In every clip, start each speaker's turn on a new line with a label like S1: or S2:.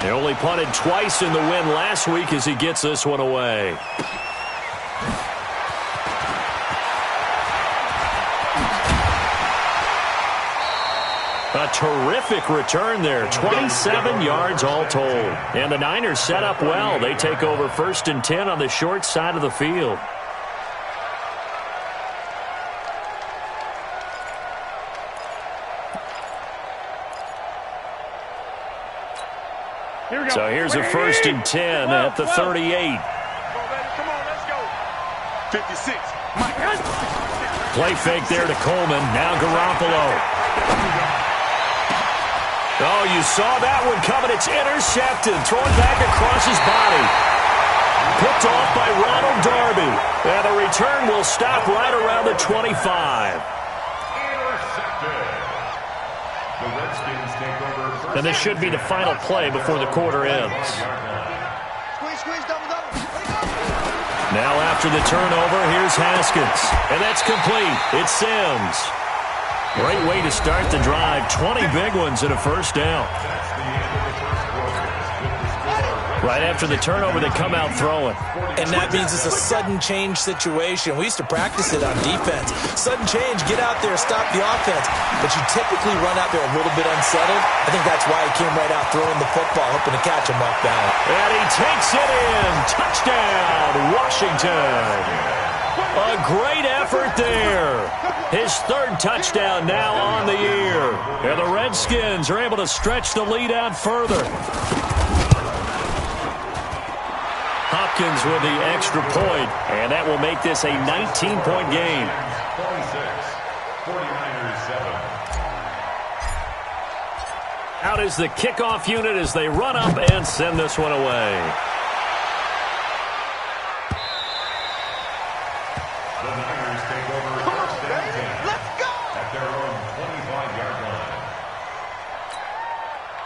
S1: He only punted twice in the win last week as he gets this one away. A terrific return there. 27 yards all told. And the Niners set up well. They take over 1st and 10 on the short side of the field. So here's a 1st and 10 at the 38.
S2: Come on, let's go. 56.
S1: Play fake there to Coleman. Now Garoppolo. Oh, you saw that one coming. It's intercepted. Thrown back across his body. Picked off by Ronald Darby. And the return will stop right around the 25. And this should be the final play before the quarter ends. Now after the turnover, here's Haskins. And that's complete. It's Sims. Great way to start the drive. 20 big ones and a first down. Right after the turnover, they come out throwing.
S3: And that means it's a sudden change situation. We used to practice it on defense. Sudden change, get out there, stop the offense. But you typically run out there a little bit unsettled. I think that's why he came right out throwing the football, hoping to catch him off balance.
S1: And he takes it in. Touchdown, Washington. A great effort there. His 3rd touchdown now on the year. And the Redskins are able to stretch the lead out further. Hopkins with the extra point, and that will make this a 19-point game. 49ers 7. Out is the kickoff unit as they run up and send this one away.
S2: The Niners take over 1st and 10. Let's go! At their own 25-yard line.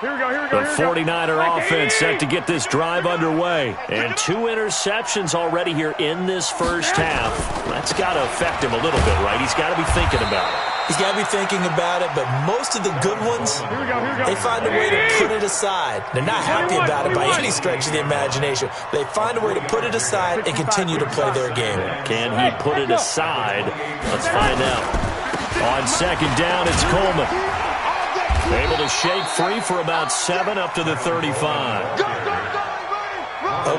S4: Here we go.
S1: The 49er offense set to get this drive underway. And 2 interceptions already here in this first half. That's got to affect him a little bit, right? He's got to be thinking about it.
S3: He's got to be thinking about it, but most of the good ones, they find a way to put it aside. They're not happy about it by any stretch of the imagination. They find a way to put it aside and continue to play their game.
S1: Can he put it aside? Let's find out. On 2nd down, it's Coleman. Able to shake free for about 7 up to the 35.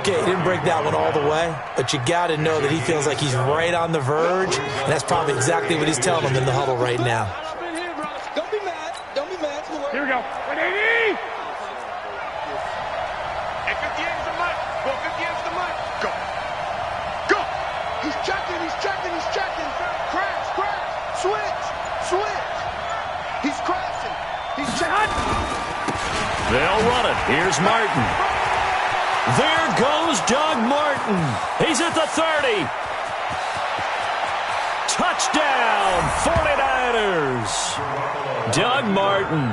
S3: Okay, he didn't break that one all the way, but you got to know that he feels like he's right on the verge, and that's probably exactly what he's telling them in the huddle right now.
S5: Don't be mad. Don't be mad.
S4: Here we go.
S2: Hey, 58 is the mic. Go, 58 is the mic. Go. Go.
S5: He's checking. He's checking. He's checking. Crash. Crash. Switch. Switch. He's crashing. He's checking.
S1: They'll run it. Here's Martin. There goes Doug Martin. He's at the 30. Touchdown, 49ers. Doug Martin,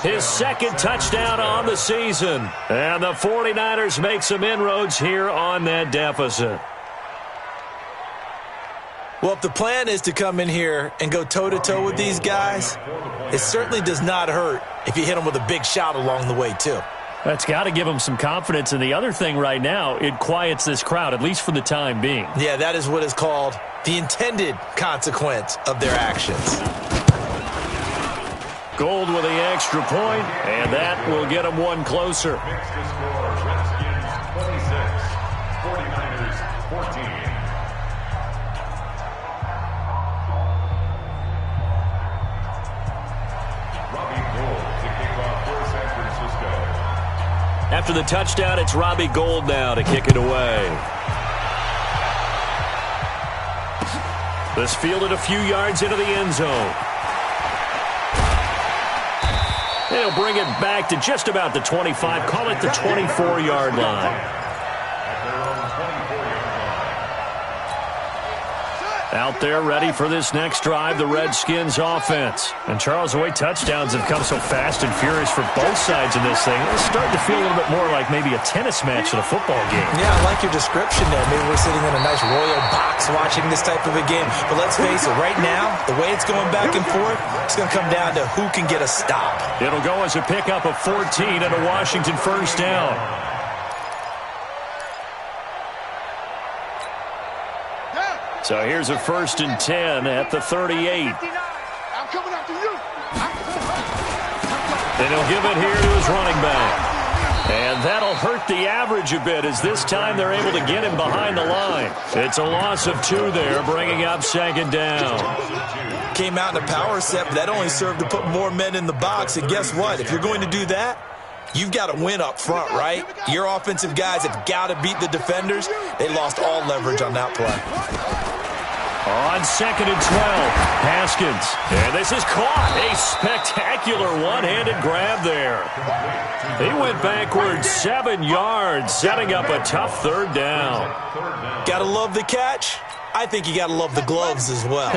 S1: his 2nd touchdown on the season. And the 49ers make some inroads here on that deficit.
S3: Well, if the plan is to come in here and go toe-to-toe with these guys, it certainly does not hurt if you hit them with a big shot along the way, too.
S1: That's got to give them some confidence. And the other thing right now, it quiets this crowd, at least for the time being.
S3: Yeah, that is what is called the intended consequence of their actions.
S1: Gold with the extra point, and that will get them one closer.
S2: Makes the score Redskins 26, 49ers 14.
S1: After the touchdown, it's Robbie Gould now to kick it away. This fielded a few yards into the end zone. He'll bring it back to just about the 25. Call it the 24-yard line. Out there ready for this next drive, the Redskins offense. And Charles, the way touchdowns have come so fast and furious for both sides in this thing, it's starting to feel a little bit more like maybe a tennis match than a football game.
S3: Yeah, I like your description there. Maybe we're sitting in a nice royal box watching this type of a game. But let's face it, right now, the way it's going back and forth, it's going to come down to who can get a stop.
S1: It'll go as a pickup of 14 and a Washington first down. So here's a 1st and 10 at the 38.
S5: I'm coming after you.
S1: And he'll give it here to his running back. And that'll hurt the average a bit as this time they're able to get him behind the line. It's a loss of 2 there, bringing up 2nd down.
S3: Came out in a power set, but that only served to put more men in the box. And guess what? If you're going to do that, you've got to win up front, right? Your offensive guys have got to beat the defenders. They lost all leverage on that play.
S1: On 2nd and 12, Haskins. And this is caught. A spectacular one-handed grab there. He went backwards 7 yards, setting up a tough 3rd down.
S3: Gotta love the catch. I think you got to love the gloves as well.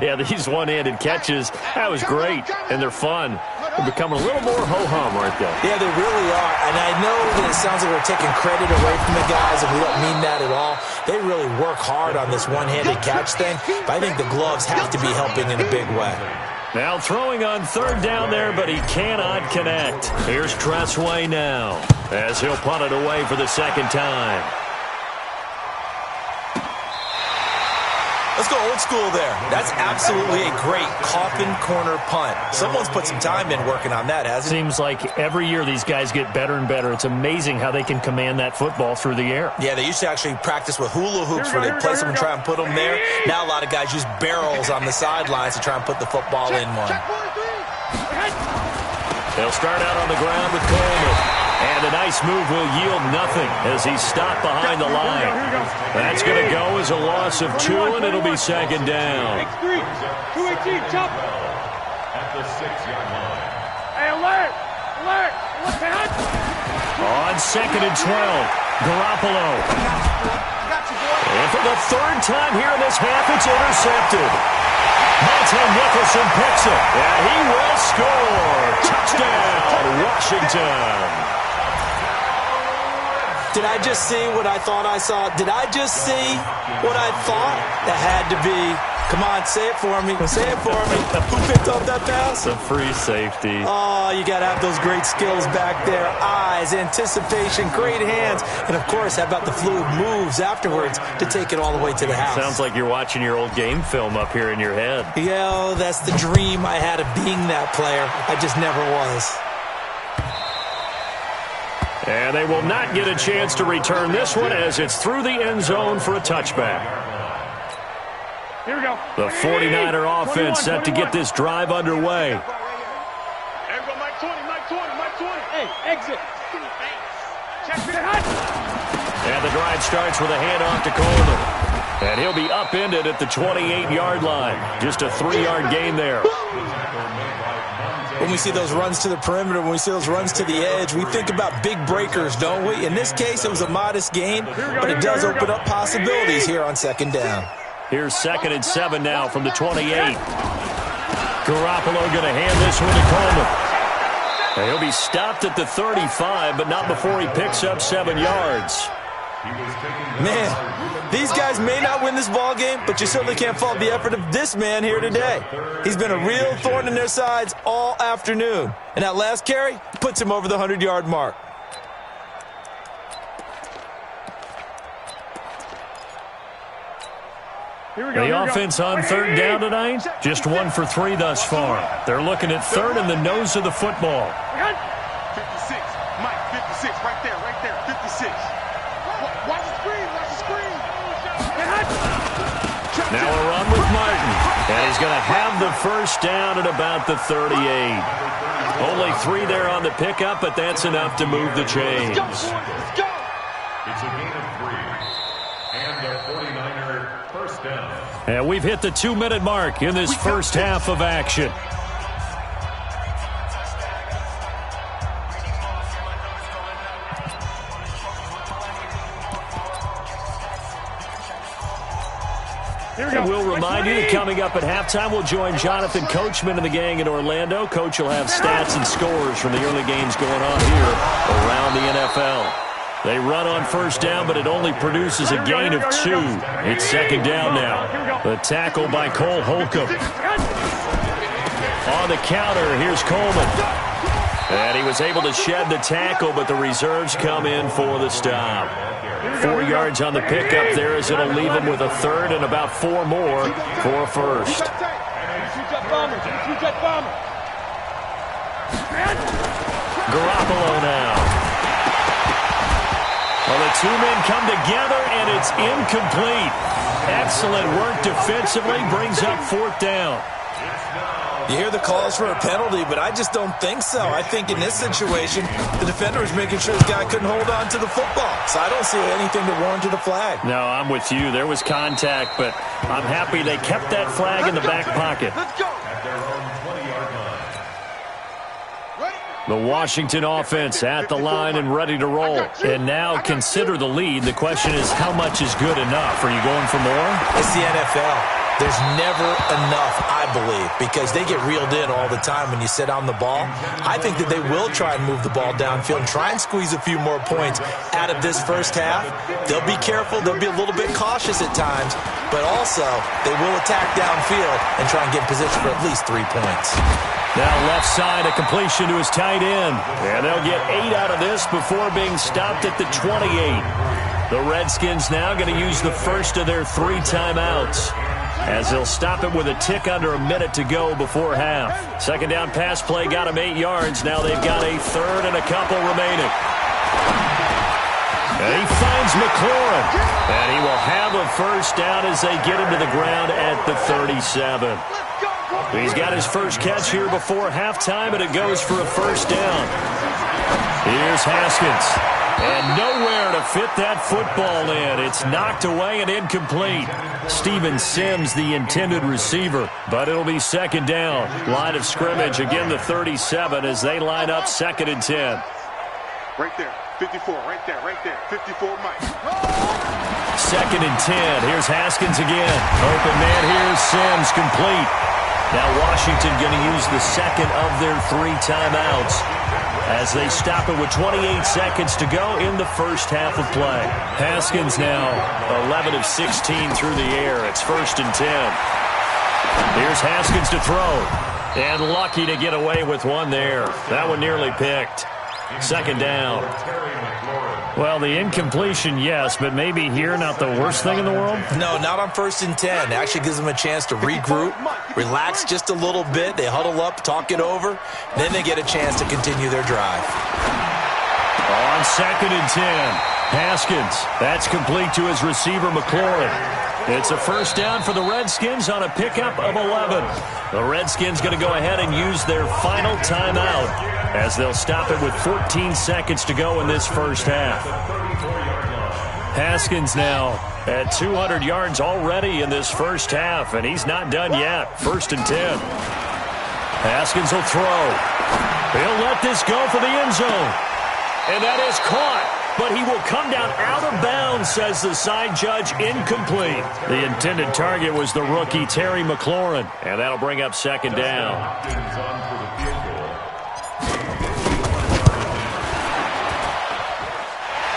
S1: Yeah, these one-handed catches, that was great, and they're fun. They're becoming a little more ho-hum, aren't they?
S3: Yeah, they really are, and I know that it sounds like we're taking credit away from the guys, and we don't mean that at all. They really work hard on this one-handed catch thing, but I think the gloves have to be helping in a big way.
S1: Now throwing on 3rd down there, but he cannot connect. Here's Tressway now, as he'll punt it away for the 2nd time.
S3: Let's go old school there. That's absolutely a great coffin corner punt. Someone's put some time in working on that, hasn't it?
S1: Seems like every year these guys get better and better. It's amazing how they can command that football through the air.
S3: Yeah, they used to actually practice with hula hoops where they place them and try and put them there. Now a lot of guys use barrels on the sidelines to try and put the football in one.
S1: They'll start out on the ground with Coleman. And a nice move will yield nothing as he's stopped behind the line. That's going to go as a loss of 2, and it'll be 2nd down.
S5: 218, chop.
S2: At the 6-yard line.
S5: Hey, alert! Alert! What's that?
S1: On 2nd and 12, Garoppolo. And for the 3rd time here in this half, it's intercepted. Monte Nicholson picks it, and he will score. Touchdown, Washington.
S3: Did I just see what I thought I saw? Did I just see what I thought? That had to be. Come on, say it for me. Say it for me. Who picked up that pass?
S1: It's a free safety.
S3: Oh, you got to have those great skills back there. Eyes, anticipation, great hands. And, of course, how about the fluid moves afterwards to take it all the way to the house?
S1: Sounds like you're watching your old game film up here in your head.
S3: Yeah, oh, that's the dream I had of being that player. I just never was.
S1: And they will not get a chance to return this one as it's through the end zone for a touchback.
S5: Here we go.
S1: The 49er offense set to get this drive underway.
S5: There we go, Mike 20, Mike 20, Mike 20. Hey, exit. Check the hut.
S1: And the drive starts with a handoff to Coleman. And he'll be upended at the 28-yard line. Just a 3-yard gain there.
S3: When we see those runs to the perimeter, when we see those runs to the edge, we think about big breakers, don't we? In this case, it was a modest gain, but it does open up possibilities here on 2nd down.
S1: Here's 2nd and 7 now from the 28. Garoppolo going to hand this one to Coleman. And he'll be stopped at the 35, but not before he picks up 7 yards.
S3: Man, these guys may not win this ball game, but you certainly can't fault the effort of this man here today. He's been a real thorn in their sides all afternoon. And that last carry puts him over the 100-yard mark.
S1: The offense on 3rd down tonight, just 1 for 3 thus far. They're looking at 3rd in the nose of the football.
S5: 56, Mike, 56, right there, 56. Watch the screen, watch the screen.
S1: Now a run with Martin, and he's going to have the first down at about the 38. Only 3 there on the pickup, but that's enough to move the chains.
S5: Let's go.
S2: It's a gain of 3. And the 49er first down.
S1: And we've hit the 2-minute mark in this first half of action. And we'll remind you that coming up at halftime, we'll join Jonathan Coachman and the gang in Orlando. Coach will have stats and scores from the early games going on here around the NFL. They run on first down, but it only produces a gain of 2. It's second down now. The tackle by Cole Holcomb. On the counter, here's Coleman. And he was able to shed the tackle, but the reserves come in for the stop. 4 yards on the pickup there as it'll leave him with a third and about 4 more for a first. Garoppolo now. Well, the 2 men come together, and it's incomplete. Excellent work defensively, brings up 4th down.
S3: You hear the calls for a penalty, but I just don't think so. I think in this situation, the defender was making sure the guy couldn't hold on to the football. So I don't see anything to warrant to the flag.
S1: No, I'm with you. There was contact, but I'm happy they kept that flag in the back pocket.
S5: Let's go.
S1: The Washington offense at the line and ready to roll. And now consider the lead. The question is, how much is good enough? Are you going for more?
S3: It's the NFL. There's never enough, I believe, because they get reeled in all the time when you sit on the ball. I think that they will try and move the ball downfield and try and squeeze a few more points out of this first half. They'll be careful. They'll be a little bit cautious at times, but also they will attack downfield and try and get in position for at least 3 points.
S1: Now left side, a completion to his tight end. And they'll get 8 out of this before being stopped at the 28. The Redskins now going to use the first of their 3 timeouts, as they'll stop it with a tick under a minute to go before half. Second down pass play got him 8 yards. Now they've got a third and a couple remaining. And he finds McLaurin. And he will have a first down as they get him to the ground at the 37. He's got his first catch here before halftime, and it goes for a first down. Here's Haskins. And nowhere to fit that football in. It's knocked away and incomplete. Steven Sims, the intended receiver, but it'll be second down. Line of scrimmage, again the 37 as they line up 2nd and 10.
S5: Right there, 54, right there, 54, Mike.
S1: 2nd and 10. Here's Haskins again. Open man, here's Sims, complete. Now Washington going to use the second of their 3 timeouts as they stop it with 28 seconds to go in the first half of play. Haskins now 11 of 16 through the air. It's 1st and 10. Here's Haskins to throw. And lucky to get away with one there. That one nearly picked. Second down. Well, the incompletion, yes, but maybe here not the worst thing in the world?
S3: No, not on 1st and 10. It actually gives them a chance to regroup, relax just a little bit. They huddle up, talk it over. Then they get a chance to continue their drive.
S1: On 2nd and 10, Haskins. That's complete to his receiver, McLaurin. It's a first down for the Redskins on a pickup of 11. The Redskins going to go ahead and use their final timeout as they'll stop it with 14 seconds to go in this first half. Haskins now at 200 yards already in this first half, and he's not done yet. 1st and 10. Haskins will throw. He'll let this go for the end zone. And that is caught. But he will come down out of bounds, says the side judge, incomplete. The intended target was the rookie, Terry McLaurin. And that'll bring up 2nd down.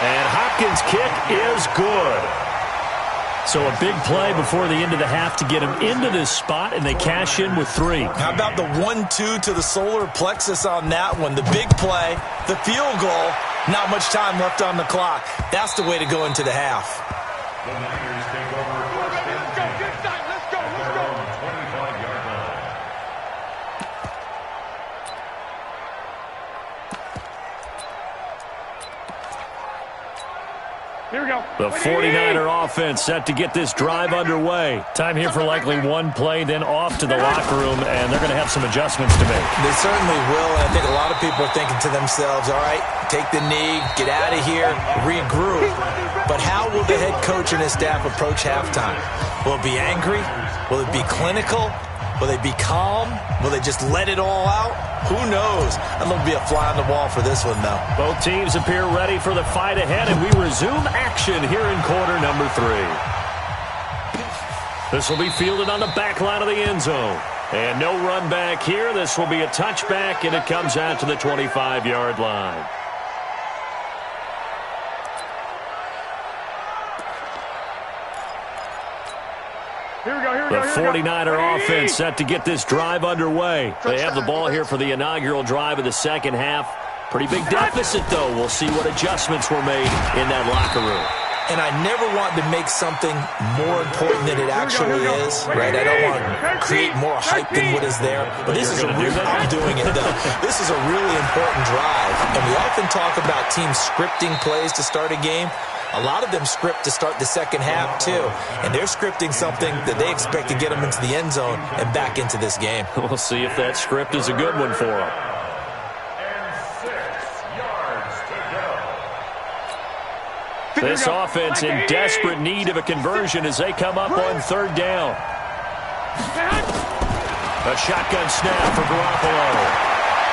S1: And Hopkins' kick is good. So a big play before the end of the half to get him into this spot, and they cash in with 3.
S3: How about the 1-2 to the solar plexus on that one? The big play, the field goal, not much time left on the clock. That's the way to go into the half.
S2: The Niners take over 1st and 10. Let's go. 25-yard line.
S5: Here we go.
S1: The 49er offense set to get this drive underway. Time here for likely one play, then off to the locker room, and they're going to have some adjustments to make.
S3: They certainly will, and I think a lot of people are thinking to themselves, all right, take the knee, get out of here, regroup. But how will the head coach and his staff approach halftime? Will it be angry? Will it be clinical? Will they be calm? Will they just let it all out? Who knows? I'd love to be a fly on the wall for this one, though.
S1: Both teams appear ready for the fight ahead, and we resume action here in quarter number 3. This will be fielded on the back line of the end zone. And no run back here. This will be a touchback, and it comes out to the 25-yard line. The 49er offense set to get this drive underway. They have the ball here for the inaugural drive of the second half. Pretty big deficit, though. We'll see what adjustments were made in that locker room.
S3: And I never want to make something more important than it actually is, right? I don't want to create more hype than what is there. But this is a really, I'm doing it, though. This is a really important drive. And we often talk about teams scripting plays to start a game. A lot of them script to start the second half, too. And they're scripting something that they expect to get them into the end zone and back into this game.
S1: We'll see if that script is a good one for them. This offense in desperate need of a conversion as they come up on third down. A shotgun snap for Garoppolo.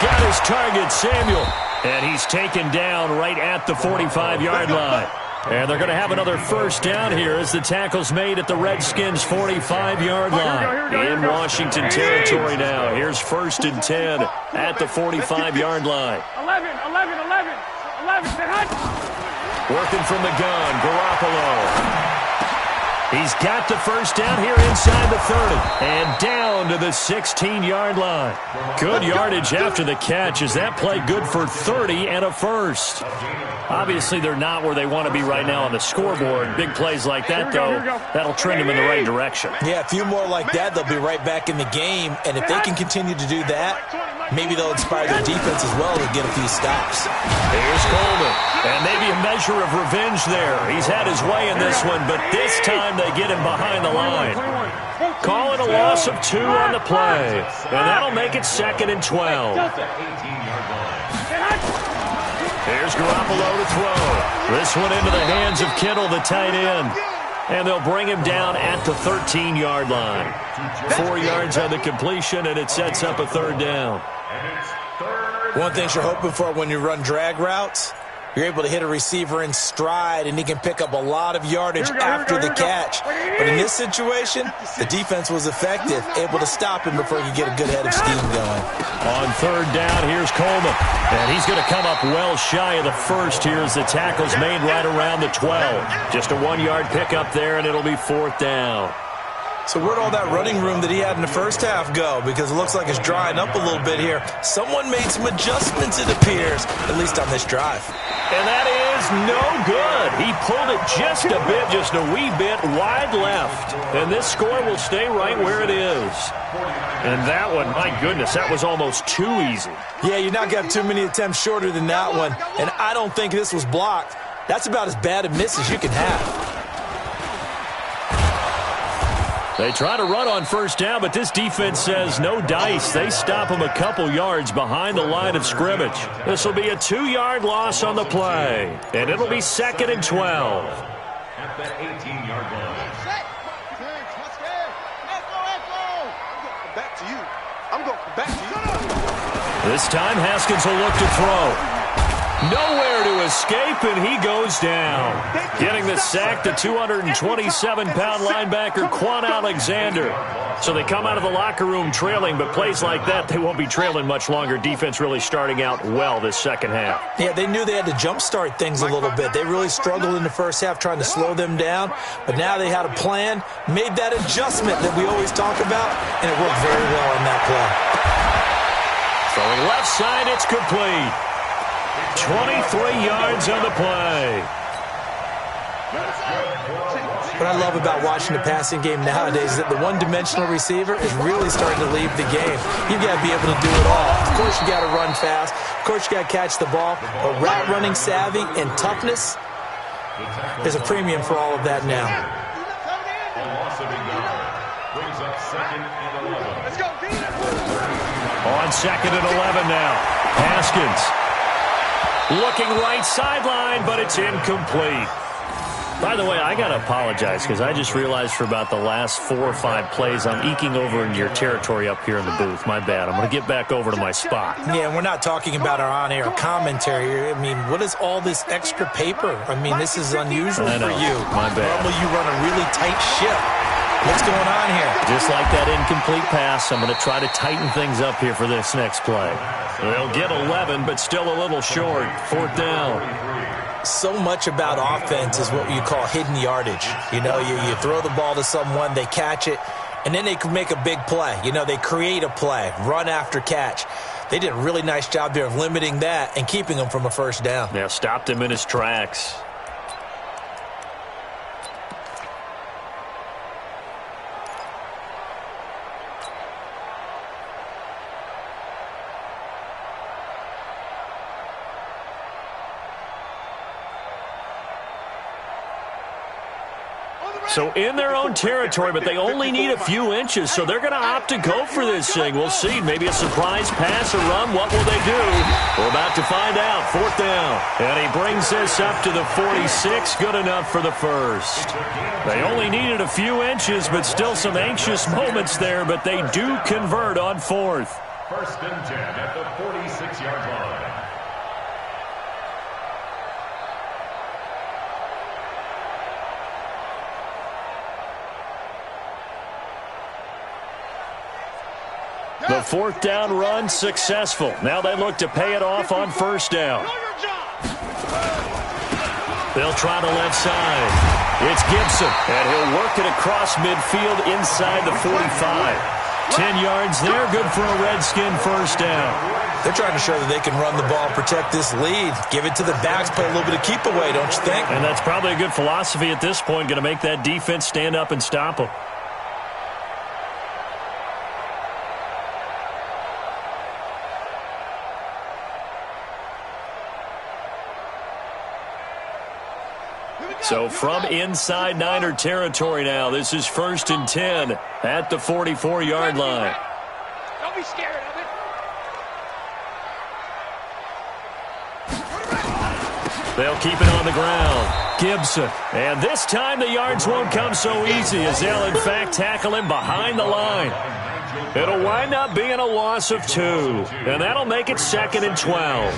S1: Got his target, Samuel. And he's taken down right at the 45-yard line. And they're going to have another first down here as the tackle's made at the Redskins' 45-yard line. In Washington territory now. Here's 1st and 10 at the 45-yard line.
S4: 11.
S1: Working from the gun, Garoppolo. He's got the first down here inside the 30. And down to the 16-yard line. Good yardage after the catch. Is that play good for 30 and a first? Obviously, they're not where they want to be right now on the scoreboard. Big plays like that, though, that'll trend them in the right direction.
S3: Yeah, a few more like that, they'll be right back in the game. And if they can continue to do that, maybe they'll inspire their defense as well to get a few stops.
S1: Here's Coleman. And maybe a measure of revenge there. He's had his way in this one, but this time they get him behind the line. Calling a loss of 2 on the play. And that'll make it 2nd and 12. Here's Garoppolo to throw. This one into the hands of Kittle, the tight end. And they'll bring him down at the 13-yard line. 4 yards on the completion, and it sets up a third down.
S3: One thing you're hoping for when you run drag routes, you're able to hit a receiver in stride, and he can pick up a lot of yardage after the catch. But in this situation, the defense was effective, able to stop him before he could get a good head of steam going.
S1: On third down, here's Coleman. And he's going to come up well shy of the first here as the tackle's made right around the 12. Just a 1-yard pickup there, and it'll be 4th down.
S3: So where'd all that running room that he had in the first half go? Because it looks like it's drying up a little bit here. Someone made some adjustments, it appears, at least on this drive.
S1: And that is no good. He pulled it just a bit, just a wee bit wide left. And this score will stay right where it is. And that one, my goodness, that was almost too easy.
S3: Yeah, you're not got too many attempts shorter than that one. And I don't think this was blocked. That's about as bad a miss as you can have.
S1: They try to run on first down, but this defense says no dice. They stop him a couple yards behind the line of scrimmage. This will be a 2-yard loss on the play, and it'll be 2nd and 12.
S2: At the 18-yard line.
S5: I'm going back to you.
S1: This time, Haskins will look to throw. Nowhere to escape, and he goes down. Getting the sack, the 227-pound linebacker, Quan Alexander. So they come out of the locker room trailing, but plays like that, they won't be trailing much longer. Defense really starting out well this second half.
S3: Yeah, they knew they had to jumpstart things a little bit. They really struggled in the first half trying to slow them down, but now they had a plan, made that adjustment that we always talk about, and it worked very well on that play.
S1: Throwing left side, it's complete. 23 yards on the play.
S3: What I love about watching the passing game nowadays is that the one-dimensional receiver is really starting to leave the game. You've got to be able to do it all. Of course, you got to run fast. Of course, you got to catch the ball. But route running savvy and toughness, there's a premium for all of that now.
S1: On 2nd and 11 now. Haskins looking right sideline, but it's incomplete. By the way, I got to apologize because I just realized for about the last 4 or 5 plays I'm eking over into your territory up here in the booth. My bad. I'm going to get back over to my spot.
S3: Yeah, and we're not talking about our on-air commentary. I mean, what is all this extra paper? I mean, this is unusual for you.
S1: My bad.
S3: Normally you run a really tight ship. What's going on here?
S1: Just like that incomplete pass, I'm going to try to tighten things up here for this next play. They'll get 11, but still a little short. 4th down.
S3: So much about offense is what you call hidden yardage. You know, you throw the ball to someone, they catch it, and then they can make a big play. You know, they create a play, run after catch. They did a really nice job there of limiting that and keeping him from a first down.
S1: Yeah, stopped him in his tracks. So in their own territory, but they only need a few inches, so they're going to opt to go for this thing. We'll see. Maybe a surprise pass or run. What will they do? We're about to find out. 4th down. And he brings this up to the 46. Good enough for the first. They only needed a few inches, but still some anxious moments there, but they do convert on 4th.
S2: 1st and 10 at the 46-yard line.
S1: The 4th down run successful. Now they look to pay it off on 1st down. They'll try the left side. It's Gibson, and he'll work it across midfield inside the 45. 10 yards there, good for a Redskin 1st down.
S3: They're trying to show that they can run the ball, protect this lead, give it to the backs, play a little bit of keep away, don't you think?
S1: And that's probably a good philosophy at this point, going to make that defense stand up and stop them. So from inside Niner territory now, this is 1st and 10 at the 44-yard line.
S5: Don't be scared of it.
S1: They'll keep it on the ground. Gibson. And this time the yards won't come so easy as they'll, in fact, tackle him behind the line. It'll wind up being a loss of 2. And that'll make it 2nd and 12.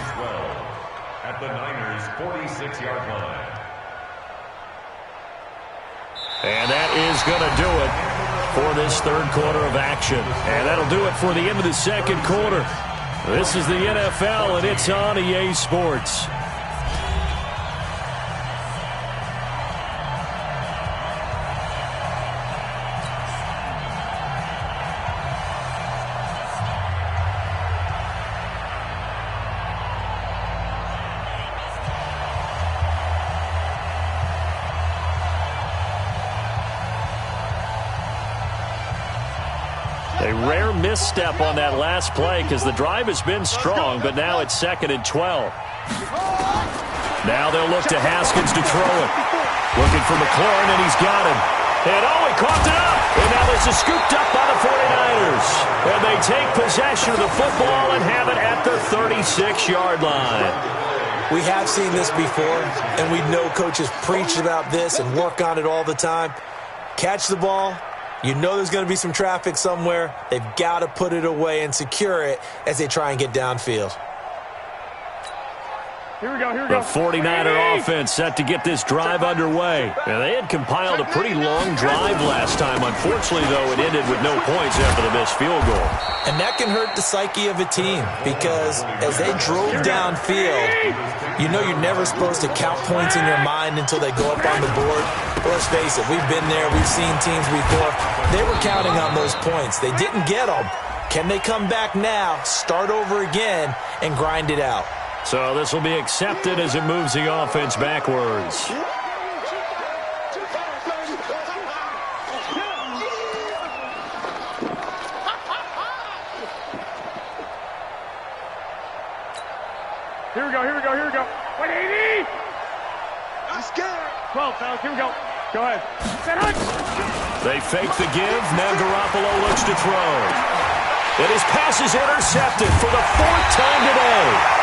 S2: At the Niners' 46-yard line.
S1: And that is going to do it for this 3rd quarter of action. And that'll do it for the end of the 2nd quarter. This is the NFL, and it's on EA Sports. A rare misstep on that last play because the drive has been strong, but now it's 2nd and 12. Now they'll look to Haskins to throw it. Looking for McLaurin, and he's got him. And oh, he coughed it up. And now this is scooped up by the 49ers. And they take possession of the football and have it at the 36-yard line.
S3: We have seen this before, and we know coaches preach about this and work on it all the time. Catch the ball. You know there's going to be some traffic somewhere. They've got to put it away and secure it as they try and get downfield.
S5: Here we go.
S1: The 49er offense set to get this drive underway. And they had compiled a pretty long drive last time. Unfortunately, though, it ended with no points after the missed field goal.
S3: And that can hurt the psyche of a team because as they drove downfield, you know you're never supposed to count points in your mind until they go up on the board. But let's face it, we've been there. We've seen teams before. They were counting on those points. They didn't get them. Can they come back now, start over again, and grind it out?
S1: So this will be accepted as it moves the offense backwards.
S5: Here we go. 180! I'm scared. 12, fellas, here we go. Go ahead. Set hunt.
S1: They fake the give. Now Garoppolo looks to throw. And his pass is intercepted for the 4th time today.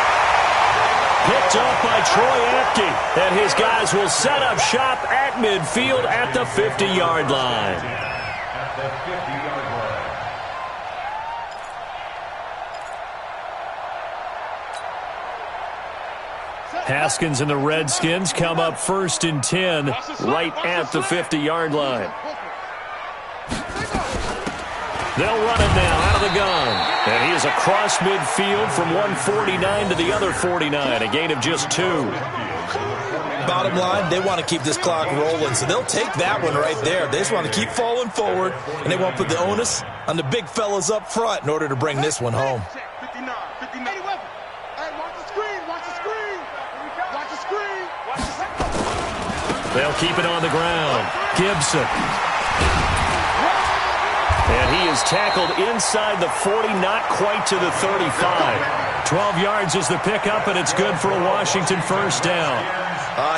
S1: Picked off by Troy Apke. And his guys will set up shop at midfield at the 50-yard line.
S2: At the 50-yard line.
S1: Haskins and the Redskins come up 1st and 10 right at the 50-yard line. They'll run it now out of the gun. And he is across midfield from 149 to the other 49, a gain of just 2.
S3: Bottom line, they want to keep this clock rolling, so they'll take that one right there. They just want to keep falling forward, and they want to put the onus on the big fellas up front in order to bring this one home.
S5: 59, 59. Hey, watch the screen, watch the screen. Watch the screen. Watch the screen.
S1: They'll keep it on the ground. Gibson. And he is tackled inside the 40, not quite to the 35. 12 yards is the pickup, and it's good for a Washington first down.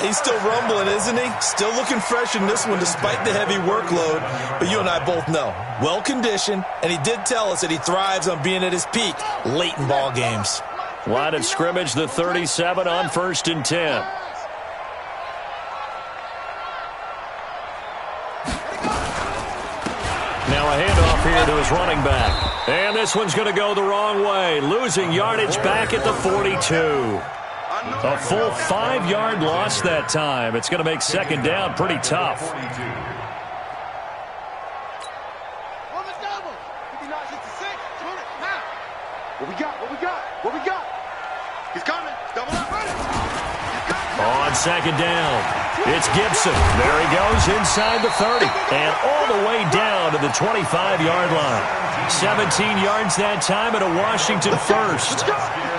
S3: He's still rumbling, isn't he? Still looking fresh in this one despite the heavy workload. But you and I both know, well-conditioned, and he did tell us that he thrives on being at his peak late in ball games.
S1: Line of scrimmage, the 37 on 1st and 10. Now a handoff here to his running back. And this one's going to go the wrong way. Losing yardage back at the 42. A full 5-yard loss that time. It's going to make second down pretty tough.
S5: On the double. 59, 66. Shoot it now. What we got? What we got? What we got? He's coming. Double up. Run it.
S1: On second down, it's Gibson. There he goes inside the 30 and all the way down to the 25-yard line. 17 yards that time and a Washington first.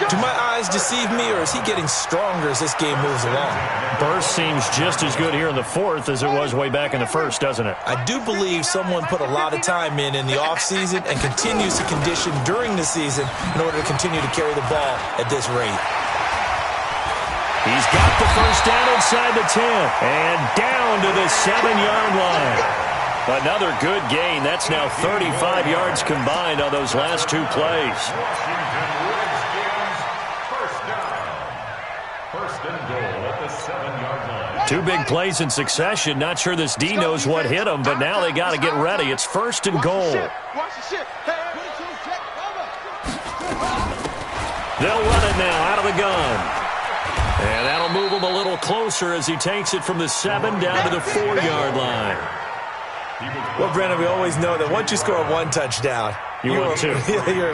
S3: Do my eyes deceive me, or is he getting stronger as this game moves along?
S1: Burst seems just as good here in the 4th as it was way back in the 1st, doesn't it?
S3: I do believe someone put a lot of time in the offseason and continues to condition during the season in order to continue to carry the ball at this rate.
S1: He's got the first down inside the 10 and down to the 7-yard line. Another good gain. That's now 35 yards combined on those last 2 plays.
S2: First and goal at the 7-yard line.
S1: 2 big plays in succession. Not sure this D knows what hit him, but now they got to get ready. It's 1st and goal.
S5: Watch the shit.
S1: They'll run it now out of the gun. And that'll move him a little closer as he takes it from the 7 down to the 4-yard line.
S3: Well, Brandon, we always know that once you score 1 touchdown,
S1: you're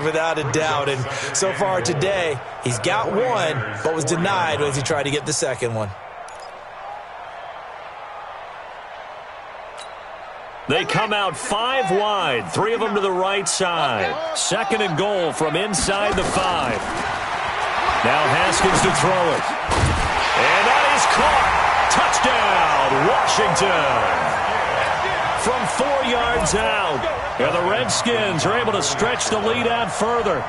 S3: without a doubt. And so far today, he's got 1, but was denied as he tried to get the second one.
S1: They come out 5 wide, 3 of them to the right side. 2nd and goal from inside the 5. Now Haskins to throw it. And that is caught. Touchdown, Washington. From 4 yards out. And the Redskins are able to stretch the lead out further.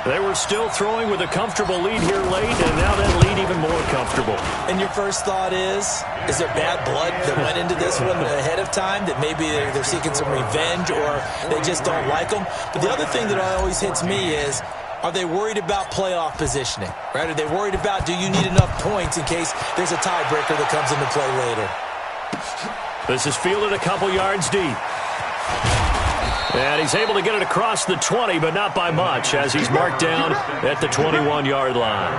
S1: They were still throwing with a comfortable lead here late, and now that lead even more comfortable.
S3: And your first thought is there bad blood that went into this one ahead of time, that maybe they're seeking some revenge or they just don't like them? But the other thing that always hits me is, are they worried about playoff positioning? Right? Are they worried about, do you need enough points in case there's a tiebreaker that comes into play later?
S1: This is fielded a couple yards deep. And he's able to get it across the 20, but not by much, as he's marked down at the 21-yard line.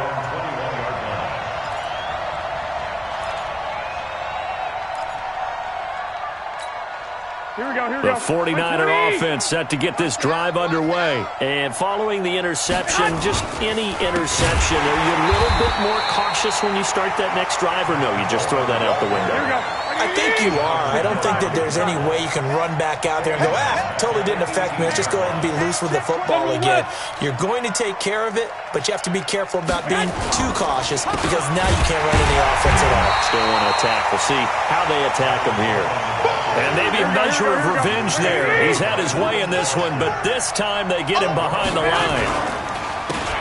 S4: Here we go, here we
S1: The
S4: go.
S1: 49er offense set to get this drive underway. And following the interception, just any interception, are you a little bit more cautious when you start that next drive, or no, you just throw that out the window?
S4: Here we go.
S3: I think you are. I don't think that there's any way you can run back out there and go, totally didn't affect me. Let's just go ahead and be loose with the football again. You're going to take care of it, but you have to be careful about being too cautious because now you can't run any offense at all.
S1: Still want to attack. We'll see how they attack him here. And maybe a measure of revenge there. He's had his way in this one, but this time they get him behind the line.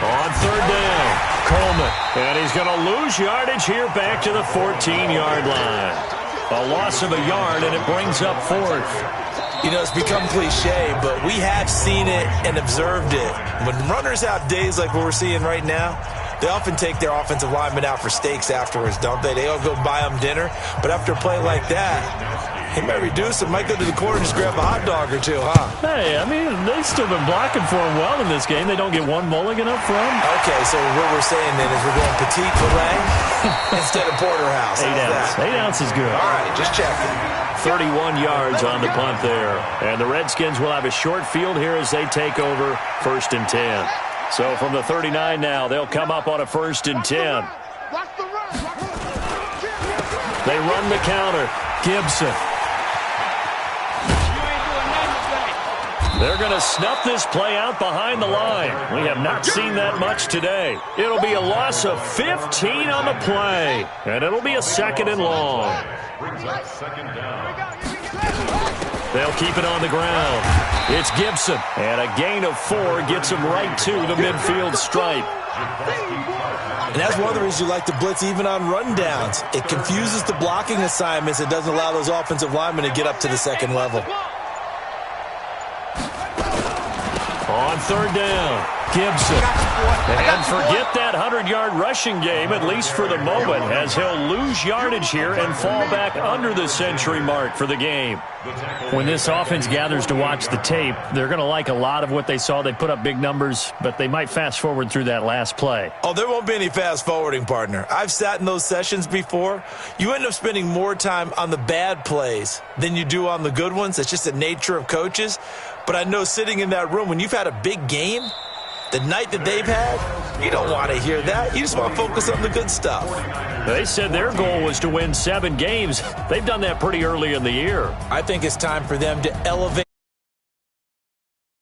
S1: On 3rd down, Coleman. And he's going to lose yardage here back to the 14-yard line. A loss of a yard, and it brings up 4th.
S3: You know, it's become cliche, but we have seen it and observed it. When runners have days like what we're seeing right now, They often take their offensive linemen out for steaks afterwards, don't they? They all go buy them dinner. But after a play like that, he might reduce it, might go to the corner and just grab a hot dog or two, huh?
S1: Hey, I mean, they've still been blocking for him well in this game. They don't get one mulligan up front.
S3: Okay, so what we're saying then is we're going petite filet instead of porterhouse.
S1: 8 ounce. 8 ounce is good.
S3: All right, just checking.
S1: 31 yards on the punt there. And the Redskins will have a short field here as they take over 1st and 10. So from the 39 now, they'll come up on a 1st and 10. They run the counter. Gibson. They're going to snuff this play out behind the line. We have not seen that much today. It'll be a loss of 15 on the play. And it'll be a 2nd and long. They'll keep it on the ground. It's Gibson. And a gain of 4 gets him right to the midfield stripe.
S3: And that's one of the reasons you like to blitz even on rundowns. It confuses the blocking assignments. It doesn't allow those offensive linemen to get up to the 2nd level.
S1: On 3rd down, Gibson. And forget that 100-yard rushing game, at least for the moment, as he'll lose yardage here and fall back under the century mark for the game. When this offense gathers to watch the tape, they're going to like a lot of what they saw. They put up big numbers, but they might fast forward through that last play.
S3: Oh, there won't be any fast forwarding, partner. I've sat in those sessions before. You end up spending more time on the bad plays than you do on the good ones. It's just the nature of coaches. But I know sitting in that room, when you've had a big game, the night that they've had, you don't want to hear that. You just want to focus on the good stuff.
S1: They said their goal was to win 7 games. They've done that pretty early in the year.
S3: I think it's time for them to elevate.